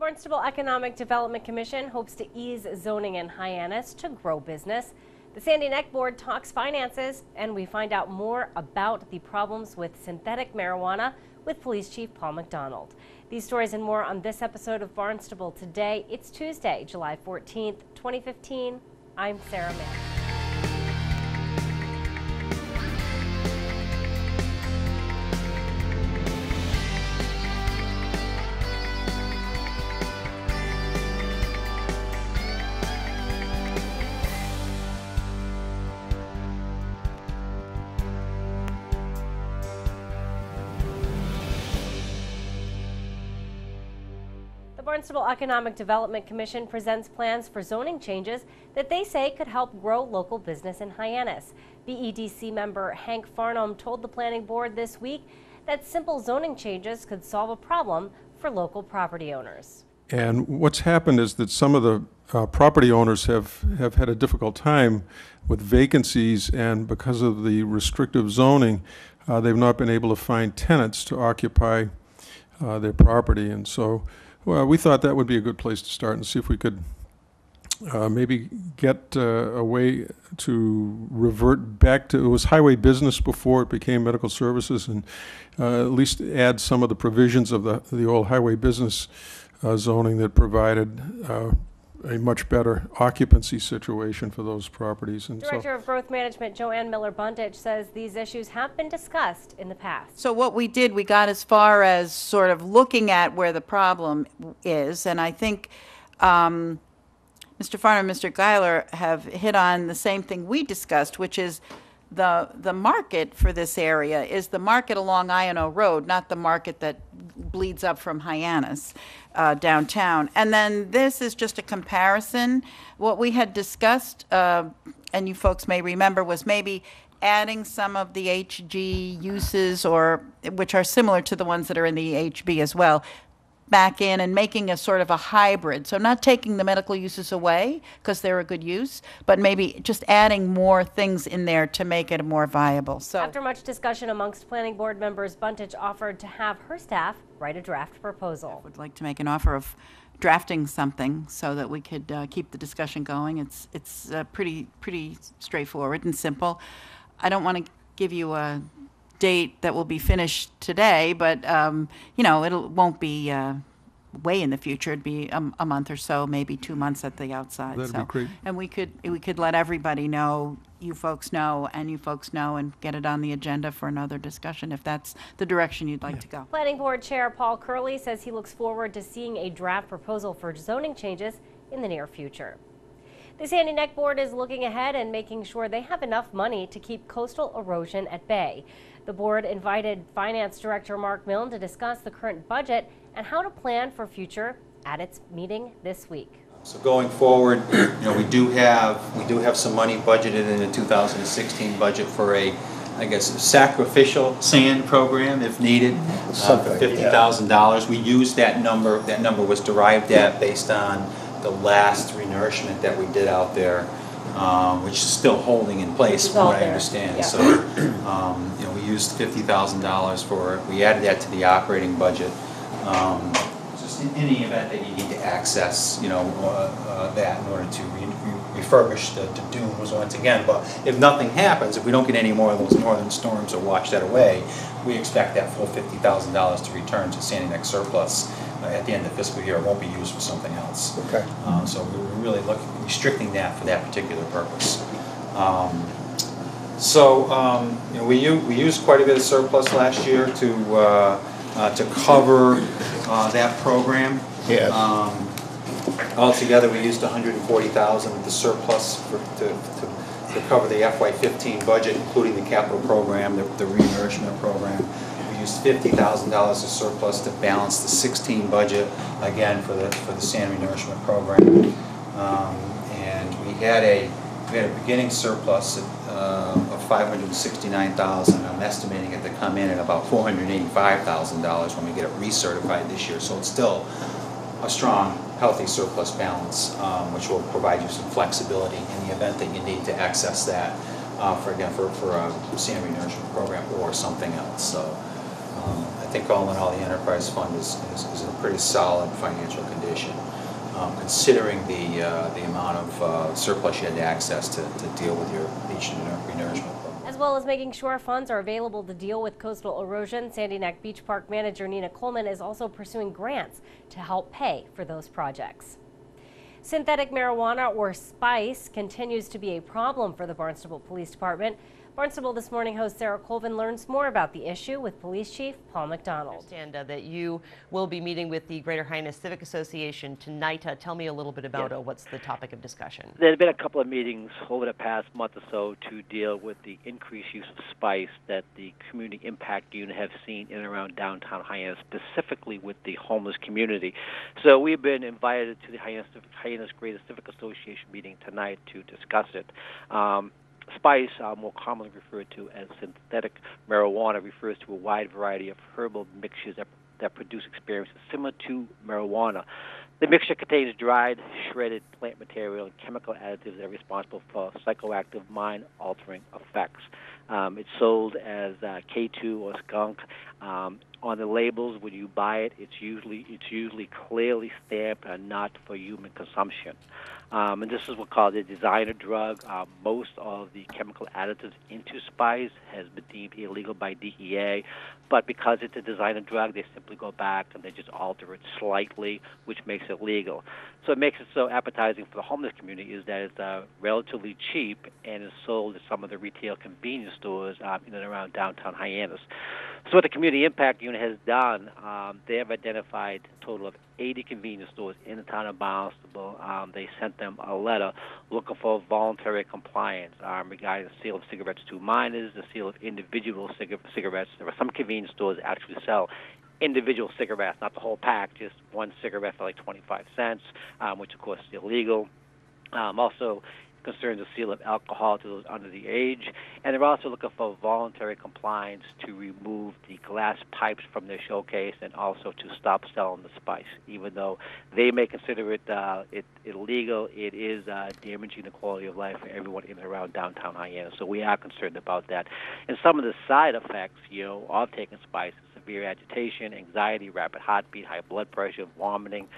Barnstable Economic Development Commission hopes to ease zoning in Hyannis to grow business. The Sandy Neck Board talks finances, and we find out more about the problems with synthetic marijuana with Police Chief Paul McDonald. These stories and more on this episode of Barnstable Today. It's Tuesday, July 14th, 2015. I'm Sarah Mann. The Barnstable Economic Development Commission presents plans for zoning changes that they say could help grow local business in Hyannis. BEDC member Hank Farnham told the planning board this week that simple zoning changes could solve a problem for local property owners. And what's happened is that some of the property owners have had a difficult time with vacancies, and because of the restrictive zoning, they've not been able to find tenants to occupy their property. And so we thought that would be a good place to start and see if we could maybe get a way to revert back to, it was highway business before it became medical services, and at least add some of the provisions of the old highway business zoning that provided a much better occupancy situation for those properties. And Director of Growth Management Joanne Miller-Bundich says these issues have been discussed in the past. So what we did, we got as far as sort of looking at where the problem is, and I think Mr. Farnham and Mr. Geiler have hit on the same thing we discussed, which is the market for this area is the market along I&O Road, not the market that bleeds up from Hyannis downtown. And then this is just a comparison. What we had discussed, and you folks may remember, was maybe adding some of the HG uses, or which are similar to the ones that are in the HB as well, back in and making a sort of a hybrid. So not taking the medical uses away because they're a good use, but maybe just adding more things in there to make it more viable. So after much discussion amongst planning board members, Bundich offered to have her staff write a draft proposal. I would like to make an offer of drafting something so that we could keep the discussion going. It's pretty straightforward and simple. I don't want to give you a date that will be finished today, but it won't be way in the future. It'd be a month or so, maybe 2 months at the outside. That'd be great. And we could let everybody know, you folks know, and you folks know, and get it on the agenda for another discussion if that's the direction you'd like to go. Planning Board Chair Paul Curley says he looks forward to seeing a draft proposal for zoning changes in the near future. The Sandy Neck Board is looking ahead and making sure they have enough money to keep coastal erosion at bay. The board invited Finance Director Mark Milne to discuss the current budget and how to plan for future at its meeting this week. So going forward, we do have some money budgeted in the 2016 budget for a sacrificial sand program if needed, for $50,000. We used that number. That number was derived based on the last renourishment that we did out there, which is still holding in place from what I understand. Yeah. So, we used $50,000 for it. We added that to the operating budget. Just in any event that you need to access, that in order to refurbish the dunes once again. But if nothing happens, if we don't get any more of those northern storms or wash that away, we expect that full $50,000 to return to Sandy Neck surplus at the end of the fiscal year. It won't be used for something else. Okay. So we're really restricting that for that particular purpose. We used quite a bit of surplus last year to cover that program. Yes. Altogether, we used $140,000 of the surplus to cover the FY15 budget, including the capital program, the renourishment program. We used $50,000 of surplus to balance the 16 budget, again for the sand renourishment program. And we had a beginning surplus of $569,000. I'm estimating it to come in at about $485,000 when we get it recertified this year. So it's still a strong, healthy surplus balance, which will provide you some flexibility in the event that you need to access that for a sand renourishment program or something else. So at think all in all, the enterprise fund is in a pretty solid financial condition, considering the amount of surplus you had to access to deal with your beach renourishment program. As well as making sure funds are available to deal with coastal erosion, Sandy Neck Beach Park manager Nina Coleman is also pursuing grants to help pay for those projects. Synthetic marijuana, or spice, continues to be a problem for the Barnstable Police Department. Barnstable This Morning host Sarah Colvin learns more about the issue with Police Chief Paul McDonald. I understand that you will be meeting with the Greater Hyannis Civic Association tonight. Tell me a little bit about what's the topic of discussion. There's been a couple of meetings over the past month or so to deal with the increased use of spice that the Community Impact Unit have seen in and around downtown Hyannis, specifically with the homeless community. So we've been invited to the Hyannis Greater Civic Association meeting tonight to discuss it. Spice, more commonly referred to as synthetic marijuana, refers to a wide variety of herbal mixtures that produce experiences similar to marijuana. The mixture contains dried, shredded plant material and chemical additives that are responsible for psychoactive, mind-altering effects. It's sold as K2 or skunk. On the labels, when you buy it, it's usually clearly stamped not for human consumption. And this is what's called a designer drug. Most of the chemical additives into spice has been deemed illegal by DEA, but because it's a designer drug, they simply go back and they just alter it slightly, which makes it legal. So it makes it so appetizing for the homeless community is that it's relatively cheap and is sold at some of the retail convenience stores in and around downtown Hyannis. So what the Community Impact Unit has done, they have identified a total of 80 convenience stores in the town of Barnstable. They sent them a letter looking for voluntary compliance regarding the sale of cigarettes to minors, the sale of individual cigarettes. There are some convenience stores that actually sell individual cigarettes, not the whole pack, just one cigarette for like 25 cents, which of course is illegal. Also concerns the sale of alcohol to those under the age, and they're also looking for voluntary compliance to remove the glass pipes from their showcase and also to stop selling the spice. Even though they may consider it illegal, it is damaging the quality of life for everyone in and around downtown Hyannis. So we are concerned about that. And some of the side effects, of taking spice is severe agitation, anxiety, rapid heartbeat, high blood pressure, vomiting,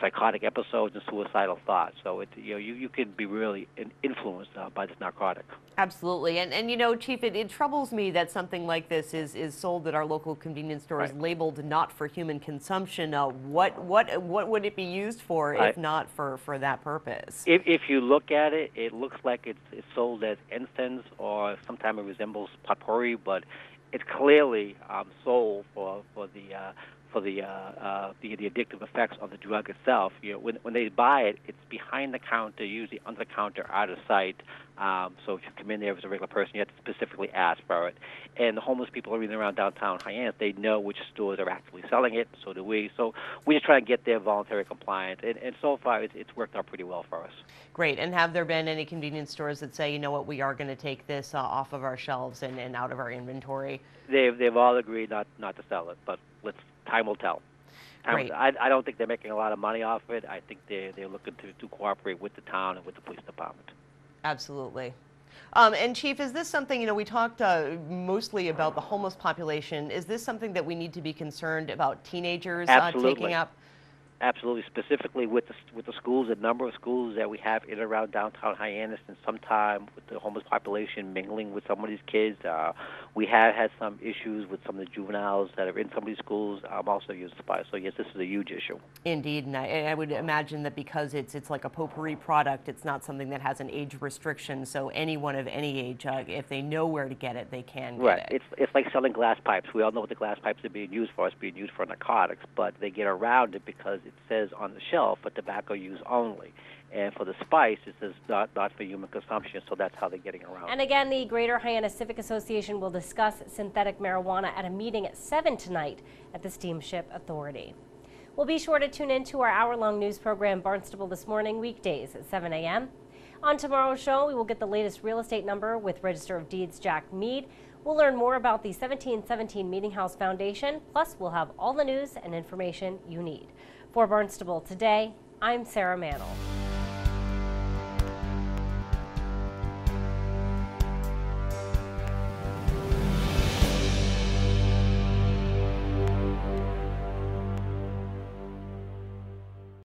psychotic episodes, and suicidal thoughts. So you can be really influenced by this narcotic. Absolutely, and Chief, it troubles me that something like this is sold at our local convenience stores, right, labeled not for human consumption. What would it be used for if not for that purpose? If you look at it, it looks like it's sold as incense or sometimes it resembles potpourri, but it's clearly sold for the addictive effects of the drug itself. When they buy it, it's behind the counter, usually under the counter, out of sight. So if you come in there as a regular person, you have to specifically ask for it. And the homeless people are in and around downtown Hyannis. They know which stores are actively selling it. So do we. So we just try to get their voluntary compliance. And so far, it's worked out pretty well for us. Great. And have there been any convenience stores that say, we are going to take this off of our shelves and out of our inventory? They've all agreed not to sell it, but time will tell. I don't think they're making a lot of money off of it. I think they're looking to cooperate with the town and with the police department. Absolutely. And Chief, is this something, we talked mostly about the homeless population. Is this something that we need to be concerned about teenagers taking up? Absolutely, specifically with the schools, the number of schools that we have in and around downtown Hyannis, and sometime with the homeless population mingling with some of these kids. We have had some issues with some of the juveniles that are in some of these schools also use spice. So yes, this is a huge issue. Indeed, and I would imagine that because it's like a potpourri product, it's not something that has an age restriction. So anyone of any age, if they know where to get it, they can get it. It's like selling glass pipes. We all know what the glass pipes are being used for. It's being used for narcotics, but they get around it because it says on the shelf for tobacco use only. And for the spice, it says not for human consumption, so that's how they're getting around. And again, the Greater Hyannis Civic Association will discuss synthetic marijuana at a meeting at 7 tonight at the Steamship Authority. Well, be sure to tune in to our hour-long news program, Barnstable This Morning, weekdays at 7 a.m. On tomorrow's show, we will get the latest real estate number with Register of Deeds Jack Mead. We'll learn more about the 1717 Meeting House Foundation, plus we'll have all the news and information you need. For Barnstable Today, I'm Sarah Mantle.